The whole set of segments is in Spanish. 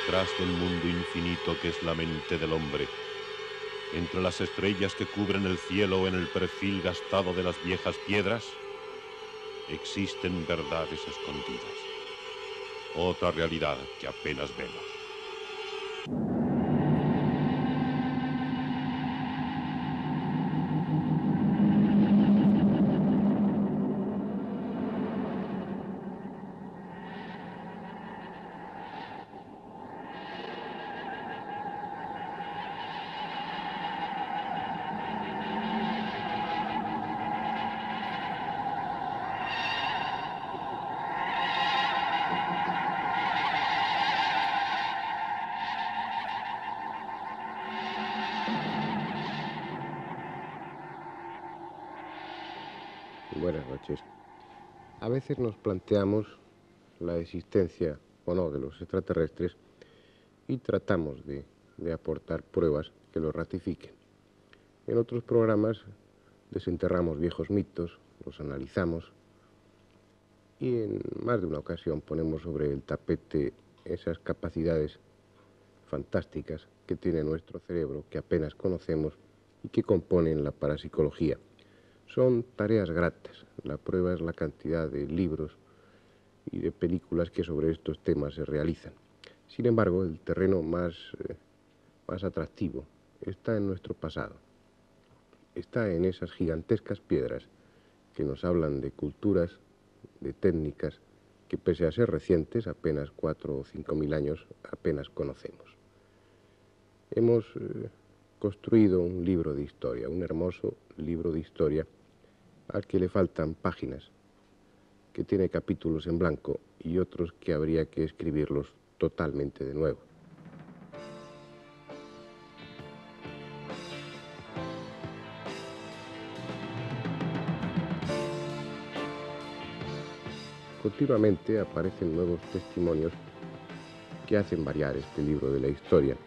detrás del mundo infinito que es la mente del hombre, entre las estrellas que cubren el cielo o en el perfil gastado de las viejas piedras, existen verdades escondidas, otra realidad que apenas vemos. Buenas noches. A veces nos planteamos la existencia o no de los extraterrestres y tratamos de aportar pruebas que lo ratifiquen. En otros programas desenterramos viejos mitos, los analizamos y en más de una ocasión ponemos sobre el tapete esas capacidades fantásticas que tiene nuestro cerebro, que apenas conocemos y que componen la parapsicología. Son tareas gratas. La prueba es la cantidad de libros y de películas que sobre estos temas se realizan. Sin embargo, el terreno más atractivo está en nuestro pasado. Está en esas gigantescas piedras que nos hablan de culturas, de técnicas, que pese a ser recientes, apenas 4 o 5 mil años, apenas conocemos. Hemos construido un libro de historia, un hermoso libro de historia al que le faltan páginas, que tiene capítulos en blanco y otros que habría que escribirlos totalmente de nuevo. Continuamente aparecen nuevos testimonios que hacen variar este libro de la historia,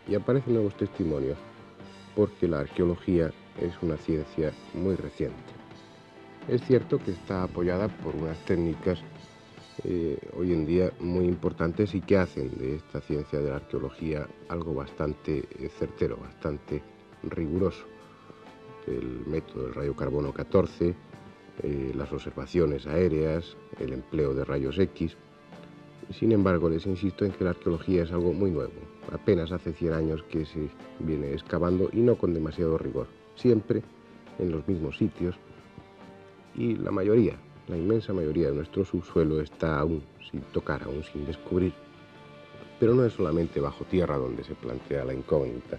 y aparecen nuevos testimonios porque la arqueología es una ciencia muy reciente. Es cierto que está apoyada por unas técnicas hoy en día muy importantes y que hacen de esta ciencia de la arqueología algo bastante certero, bastante riguroso. El método del rayo carbono 14, las observaciones aéreas, el empleo de rayos X. Sin embargo, les insisto en que la arqueología es algo muy nuevo. Apenas hace 100 años que se viene excavando y no con demasiado rigor. Siempre en los mismos sitios. Y la inmensa mayoría de nuestro subsuelo está aún sin tocar, aún sin descubrir. Pero no es solamente bajo tierra donde se plantea la incógnita.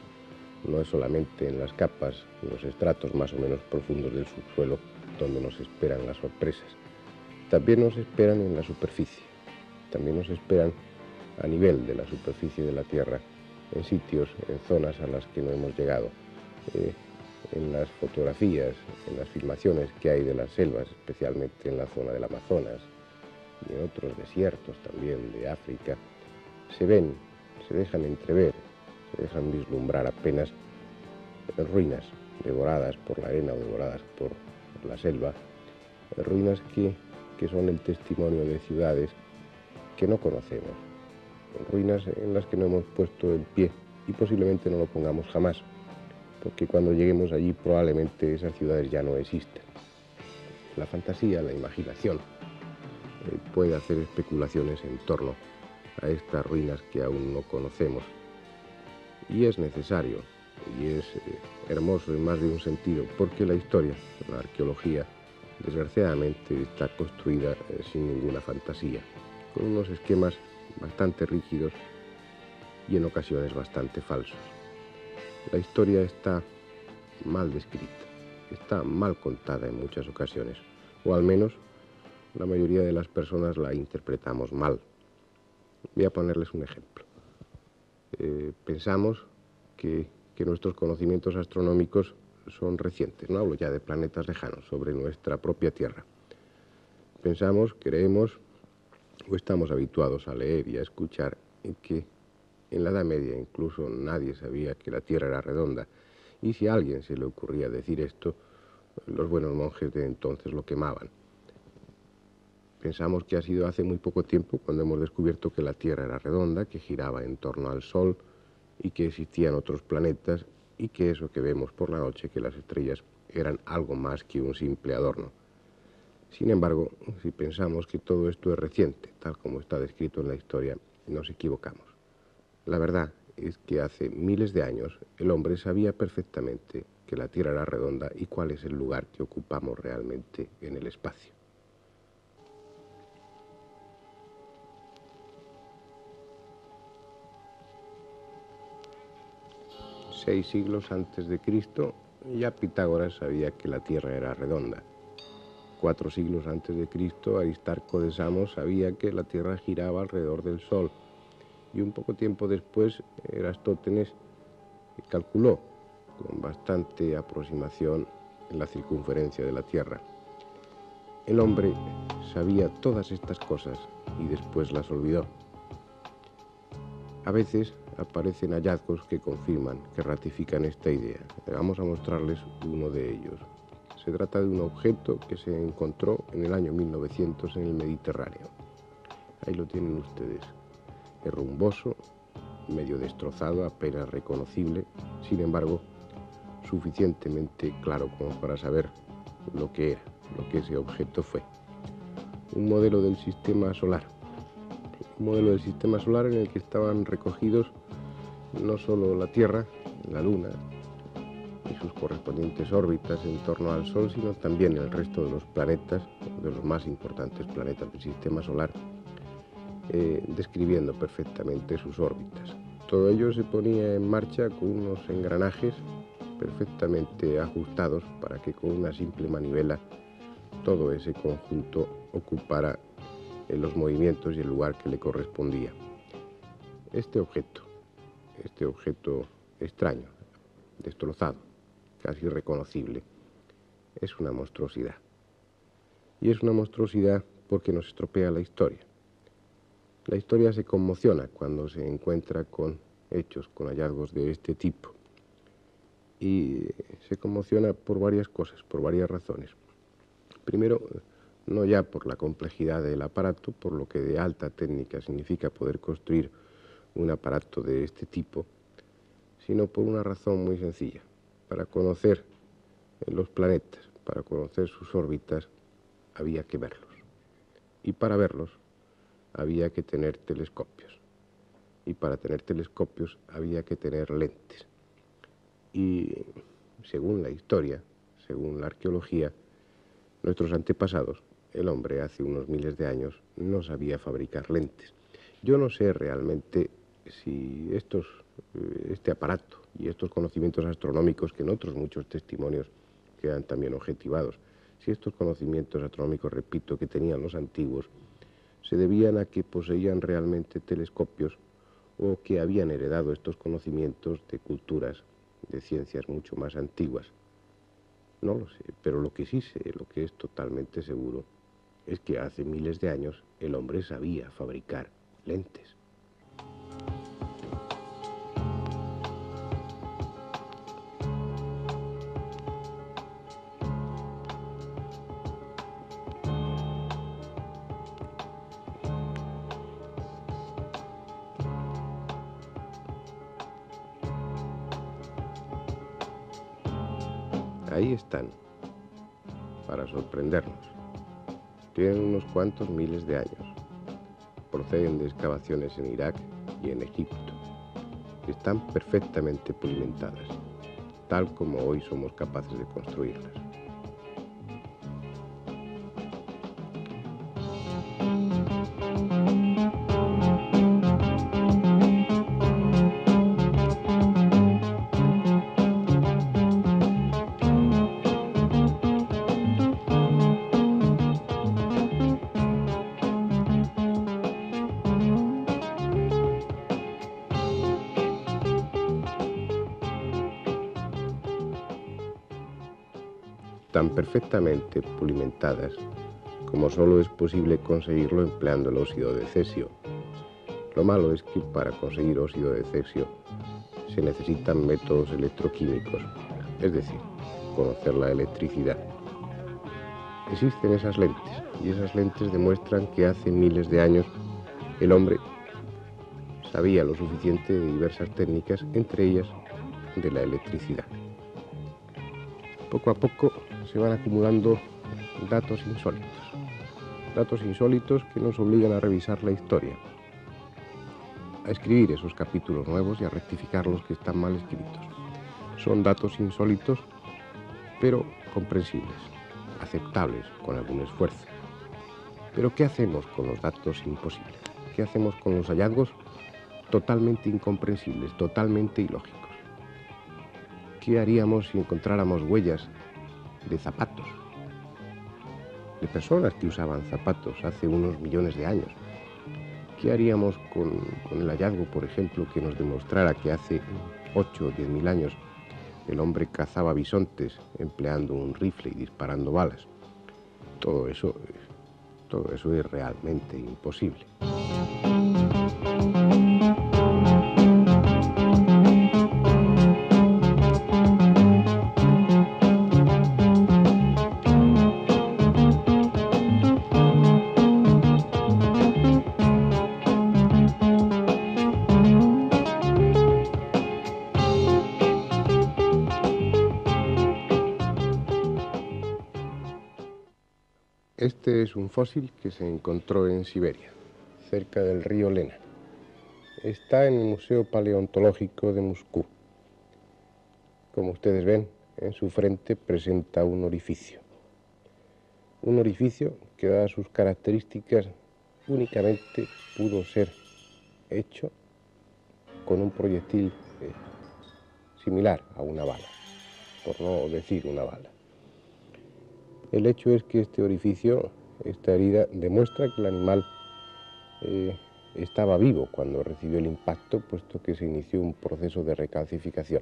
No es solamente en las capas, en los estratos más o menos profundos del subsuelo donde nos esperan las sorpresas. También nos esperan en la superficie. También nos esperan a nivel de la superficie de la Tierra, en sitios, en zonas a las que no hemos llegado. En las fotografías, en las filmaciones que hay de las selvas, especialmente en la zona del Amazonas y en otros desiertos también de África, se ven, se dejan entrever, se dejan vislumbrar apenas ruinas devoradas por la arena o devoradas por la selva, ruinas que son el testimonio de ciudades que no conocemos, ruinas en las que no hemos puesto el pie y posiblemente no lo pongamos jamás, porque cuando lleguemos allí probablemente esas ciudades ya no existen. La fantasía, la imaginación, puede hacer especulaciones en torno a estas ruinas que aún no conocemos. Y es necesario, y es hermoso en más de un sentido, porque la historia, la arqueología, desgraciadamente está construida sin ninguna fantasía, con unos esquemas bastante rígidos y en ocasiones bastante falsos. La historia está mal descrita, está mal contada en muchas ocasiones, o al menos la mayoría de las personas la interpretamos mal. Voy a ponerles un ejemplo. Pensamos que nuestros conocimientos astronómicos son recientes, no hablo ya de planetas lejanos, sobre nuestra propia Tierra. Pensamos, creemos, o estamos habituados a leer y a escuchar en que en la Edad Media incluso nadie sabía que la Tierra era redonda, y si a alguien se le ocurría decir esto, los buenos monjes de entonces lo quemaban. Pensamos que ha sido hace muy poco tiempo cuando hemos descubierto que la Tierra era redonda, que giraba en torno al Sol y que existían otros planetas y que eso que vemos por la noche, que las estrellas eran algo más que un simple adorno. Sin embargo, si pensamos que todo esto es reciente, tal como está descrito en la historia, nos equivocamos. La verdad es que hace miles de años el hombre sabía perfectamente que la Tierra era redonda y cuál es el lugar que ocupamos realmente en el espacio. Seis siglos antes de Cristo, ya Pitágoras sabía que la Tierra era redonda. 4 siglos antes de Cristo, Aristarco de Samos sabía que la Tierra giraba alrededor del Sol. Y un poco tiempo después, Eratóstenes calculó con bastante aproximación la circunferencia de la Tierra. El hombre sabía todas estas cosas y después las olvidó. A veces aparecen hallazgos que confirman, que ratifican esta idea. Vamos a mostrarles uno de ellos. Se trata de un objeto que se encontró en el año 1900 en el Mediterráneo. Ahí lo tienen ustedes. Es rumboso, medio destrozado, apenas reconocible, sin embargo, suficientemente claro como para saber lo que era, lo que ese objeto fue. Un modelo del sistema solar. Un modelo del sistema solar en el que estaban recogidos no solo la Tierra, la Luna y sus correspondientes órbitas en torno al Sol, sino también el resto de los planetas, de los más importantes planetas del sistema solar, describiendo perfectamente sus órbitas. Todo ello se ponía en marcha con unos engranajes perfectamente ajustados para que con una simple manivela todo ese conjunto ocupara los movimientos y el lugar que le correspondía. Este objeto extraño, destrozado, casi irreconocible, es una monstruosidad. Y es una monstruosidad porque nos estropea la historia. La historia se conmociona cuando se encuentra con hechos, con hallazgos de este tipo. Y se conmociona por varias cosas, por varias razones. Primero, no ya por la complejidad del aparato, por lo que de alta técnica significa poder construir un aparato de este tipo, sino por una razón muy sencilla. Para conocer los planetas, para conocer sus órbitas, había que verlos. Y para verlos, había que tener telescopios. Y para tener telescopios, había que tener lentes. Y según la historia, según la arqueología, nuestros antepasados, el hombre hace unos miles de años, no sabía fabricar lentes. Yo no sé realmente si este aparato y estos conocimientos astronómicos, que en otros muchos testimonios quedan también objetivados, si estos conocimientos astronómicos, repito, que tenían los antiguos, se debían a que poseían realmente telescopios o que habían heredado estos conocimientos de culturas, de ciencias mucho más antiguas. No lo sé, pero lo que sí sé, lo que es totalmente seguro, es que hace miles de años el hombre sabía fabricar lentes. Ahí están, para sorprendernos. Tienen unos cuantos miles de años. Proceden de excavaciones en Irak y en Egipto. Están perfectamente pulimentadas, tal como hoy somos capaces de construirlas. Tan perfectamente pulimentadas como solo es posible conseguirlo empleando el óxido de cesio. Lo malo es que para conseguir óxido de cesio se necesitan métodos electroquímicos, es decir, conocer la electricidad. existen esas lentes, y esas lentes demuestran que hace miles de años el hombre sabía lo suficiente de diversas técnicas, entre ellas de la electricidad. Poco a poco se van acumulando datos insólitos que nos obligan a revisar la historia, a escribir esos capítulos nuevos y a rectificar los que están mal escritos. Son datos insólitos, pero comprensibles, aceptables con algún esfuerzo. Pero ¿qué hacemos con los datos imposibles? ¿Qué hacemos con los hallazgos totalmente incomprensibles, totalmente ilógicos? ¿Qué haríamos si encontráramos huellas de zapatos, de personas que usaban zapatos hace unos millones de años? ¿Qué haríamos con el hallazgo, por ejemplo, que nos demostrara que hace 8 o 10 mil años el hombre cazaba bisontes empleando un rifle y disparando balas? Todo eso es realmente imposible. Este es un fósil que se encontró en Siberia, cerca del río Lena. Está en el Museo Paleontológico de Moscú. Como ustedes ven, en su frente presenta un orificio. Un orificio que, dadas sus características, únicamente pudo ser hecho con un proyectil similar a una bala, por no decir una bala. El hecho es que este orificio, esta herida, demuestra que el animal estaba vivo cuando recibió el impacto, puesto que se inició un proceso de recalcificación.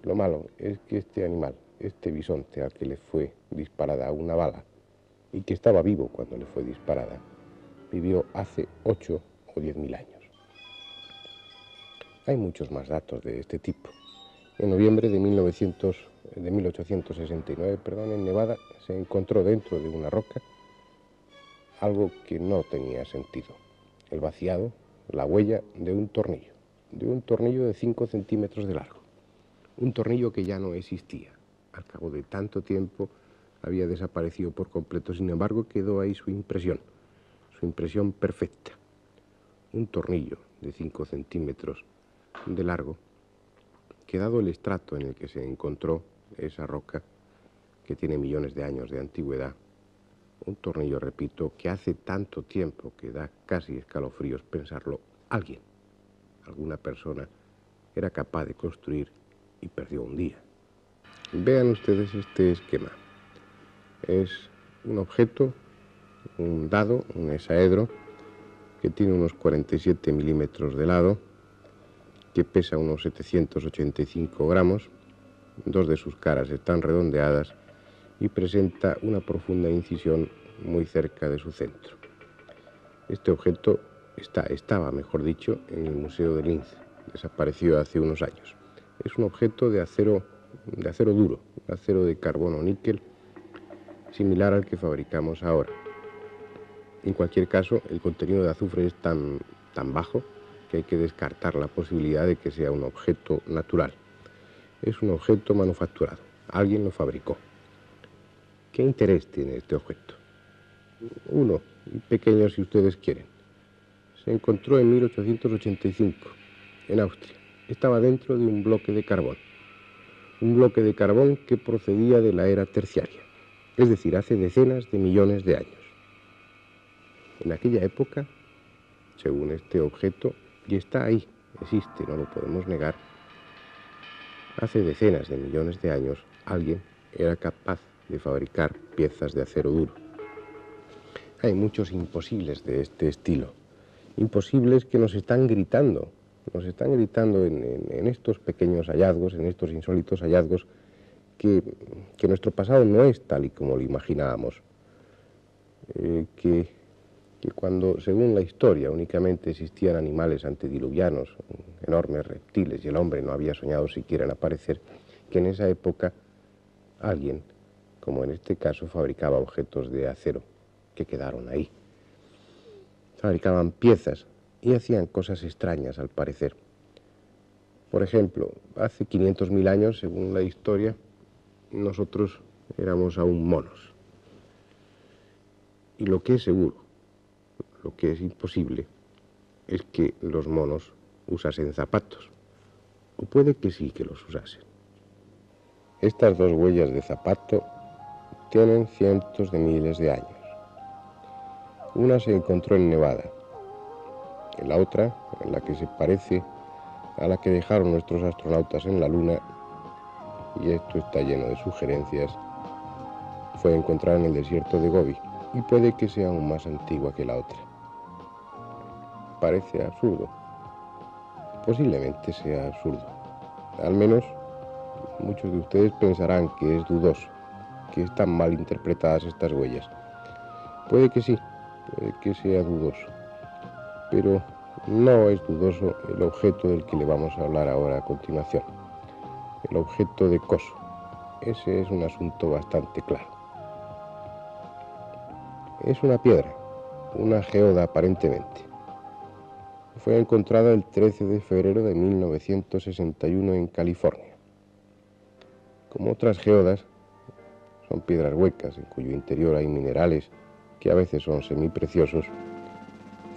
Lo malo es que este animal, este bisonte al que le fue disparada una bala y que estaba vivo cuando le fue disparada, vivió hace 8 o 10 mil años. Hay muchos más datos de este tipo. En noviembre de 1869, en Nevada, se encontró dentro de una roca algo que no tenía sentido. El vaciado, la huella de un tornillo de 5 centímetros de largo. Un tornillo que ya no existía. Al cabo de tanto tiempo había desaparecido por completo. Sin embargo, quedó ahí su impresión perfecta. Un tornillo de 5 centímetros de largo, que dado el estrato en el que se encontró esa roca, que tiene millones de años de antigüedad, un tornillo, repito, que hace tanto tiempo que da casi escalofríos pensarlo, alguna persona, era capaz de construir y perdió un día. Vean ustedes este esquema. Es un objeto, un dado, un hexaedro, que tiene unos 47 milímetros de lado, que pesa unos 785 gramos, dos de sus caras están redondeadas y presenta una profunda incisión muy cerca de su centro. Este objeto estaba, mejor dicho, en el Museo de Linz, desapareció hace unos años. Es un objeto de acero duro, acero de carbono níquel, similar al que fabricamos ahora. En cualquier caso, el contenido de azufre es tan bajo que hay que descartar la posibilidad de que sea un objeto natural. Es un objeto manufacturado. Alguien lo fabricó. ¿Qué interés tiene este objeto? Uno, pequeño si ustedes quieren. Se encontró en 1885, en Austria. Estaba dentro de un bloque de carbón. Un bloque de carbón que procedía de la era terciaria, es decir, hace decenas de millones de años. En aquella época, según este objeto, y está ahí, existe, no lo podemos negar, hace decenas de millones de años alguien era capaz de fabricar piezas de acero duro. Hay muchos imposibles de este estilo, imposibles que nos están gritando en estos pequeños hallazgos, en estos insólitos hallazgos, que nuestro pasado no es tal y como lo imaginábamos, que cuando, según la historia, únicamente existían animales antediluvianos, enormes reptiles, y el hombre no había soñado siquiera en aparecer, que en esa época alguien como en este caso fabricaba objetos de acero que quedaron ahí. Fabricaban piezas y hacían cosas extrañas al parecer. Por ejemplo, hace 500.000 años, según la historia, nosotros éramos aún monos. Y lo que es seguro, lo que es imposible, es que los monos usasen zapatos. O puede que sí que los usasen. Estas dos huellas de zapato tienen cientos de miles de años. Una se encontró en Nevada. En la otra, en la que se parece a la que dejaron nuestros astronautas en la Luna, y esto está lleno de sugerencias, fue encontrada en el desierto de Gobi, y puede que sea aún más antigua que la otra. Parece absurdo. Posiblemente sea absurdo. Al menos muchos de ustedes pensarán que es dudoso, que están mal interpretadas estas huellas. Puede que sí, puede que sea dudoso, pero no es dudoso el objeto del que le vamos a hablar ahora a continuación, el objeto de Coso. Ese es un asunto bastante claro. Es una piedra, una geoda aparentemente. Fue encontrada el 13 de febrero de 1961 en California. Como otras geodas, son piedras huecas en cuyo interior hay minerales que a veces son semipreciosos.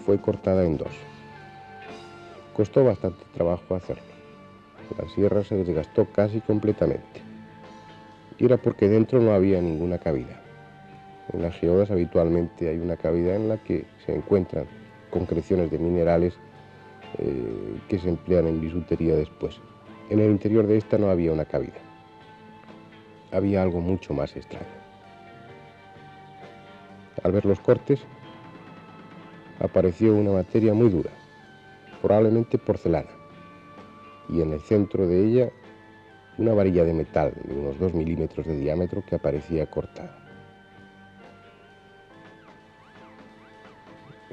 Fue cortada en dos. Costó bastante trabajo hacerlo. La sierra se desgastó casi completamente. Y era porque dentro no había ninguna cavidad. En las geodas habitualmente hay una cavidad en la que se encuentran concreciones de minerales que se emplean en bisutería después. En el interior de esta no había una cavidad. Había algo mucho más extraño. Al ver los cortes, apareció una materia muy dura, probablemente porcelana, y en el centro de ella una varilla de metal de unos 2 milímetros de diámetro que aparecía cortada.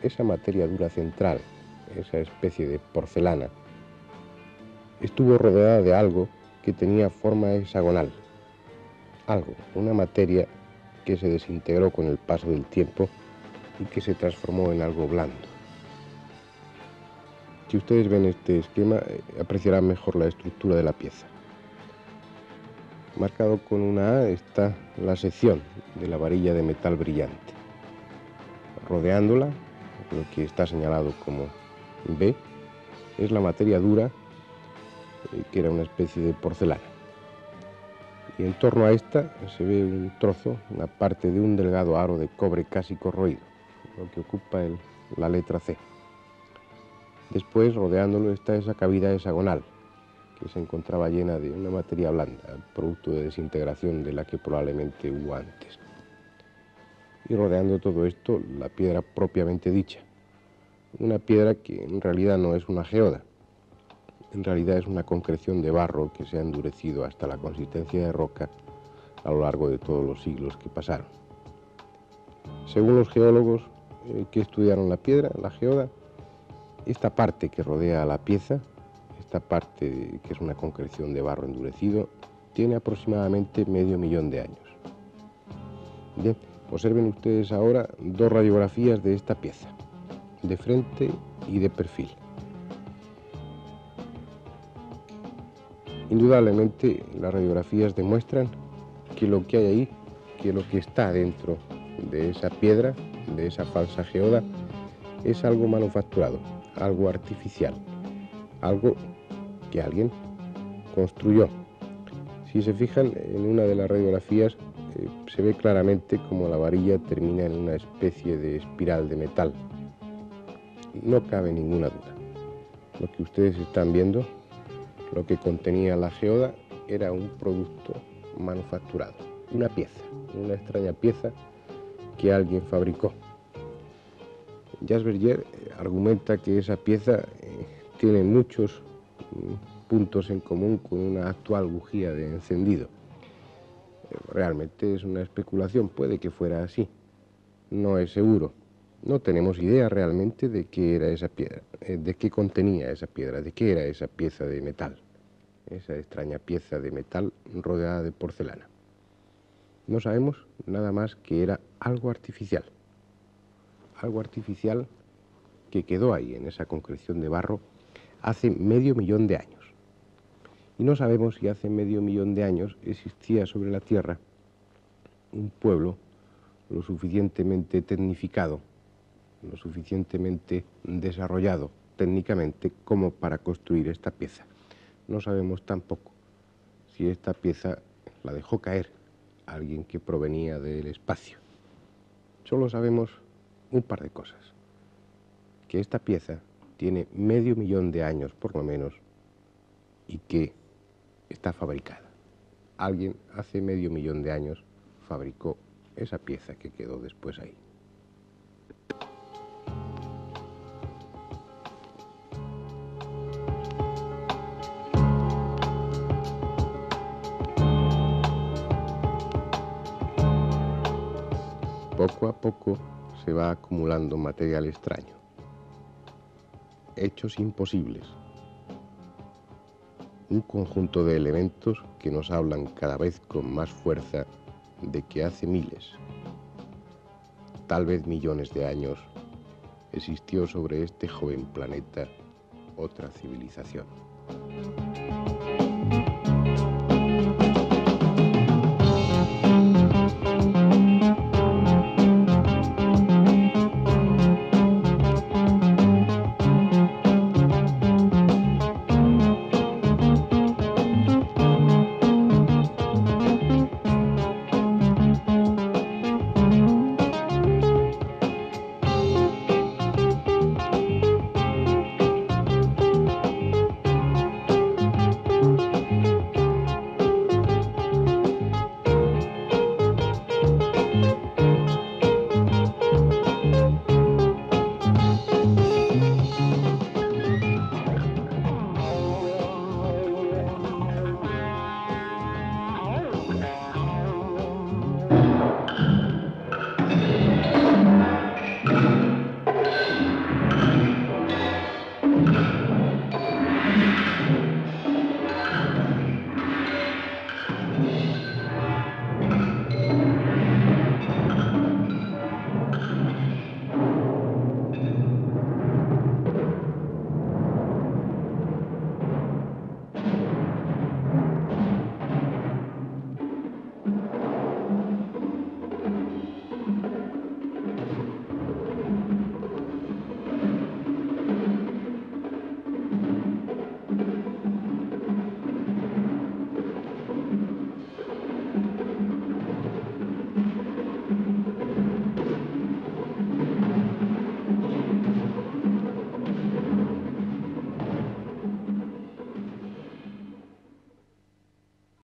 Esa materia dura central, esa especie de porcelana, estuvo rodeada de algo que tenía forma hexagonal. Algo, una materia que se desintegró con el paso del tiempo y que se transformó en algo blando. Si ustedes ven este esquema, apreciarán mejor la estructura de la pieza. Marcado con una A está la sección de la varilla de metal brillante. Rodeándola, lo que está señalado como B, es la materia dura, que era una especie de porcelana. Y en torno a esta se ve un trozo, una parte de un delgado aro de cobre casi corroído, lo que ocupa la letra C. Después, rodeándolo, está esa cavidad hexagonal, que se encontraba llena de una materia blanda, producto de desintegración de la que probablemente hubo antes. Y rodeando todo esto, la piedra propiamente dicha. Una piedra que en realidad no es una geoda. En realidad es una concreción de barro que se ha endurecido hasta la consistencia de roca a lo largo de todos los siglos que pasaron. Según los geólogos que estudiaron la piedra, la geoda, esta parte que rodea a la pieza, esta parte que es una concreción de barro endurecido, tiene aproximadamente medio millón de años. Bien, observen ustedes ahora dos radiografías de esta pieza, de frente y de perfil. Indudablemente las radiografías demuestran que lo que hay ahí, que lo que está dentro de esa piedra, de esa falsa geoda, es algo manufacturado, algo artificial, algo que alguien construyó. Si se fijan en una de las radiografías, se ve claramente como la varilla termina en una especie de espiral de metal. No cabe ninguna duda. Lo que ustedes están viendo, lo que contenía la geoda, era un producto manufacturado, una pieza, una extraña pieza que alguien fabricó. Jasperger argumenta que esa pieza tiene muchos puntos en común con una actual bujía de encendido. Realmente es una especulación, puede que fuera así, no es seguro. No tenemos idea realmente de qué era esa piedra, de qué contenía esa piedra, de qué era esa pieza de metal, esa extraña pieza de metal rodeada de porcelana. No sabemos nada más que era algo artificial que quedó ahí en esa concreción de barro hace medio millón de años. Y no sabemos si hace medio millón de años existía sobre la Tierra un pueblo lo suficientemente tecnificado, lo suficientemente desarrollado técnicamente como para construir esta pieza. No sabemos tampoco si esta pieza la dejó caer alguien que provenía del espacio. Solo sabemos un par de cosas: que esta pieza tiene medio millón de años por lo menos y que está fabricada. Alguien hace medio millón de años fabricó esa pieza que quedó después ahí. Poco a poco se va acumulando material extraño, hechos imposibles, un conjunto de elementos que nos hablan cada vez con más fuerza de que hace miles, tal vez millones de años, existió sobre este joven planeta otra civilización.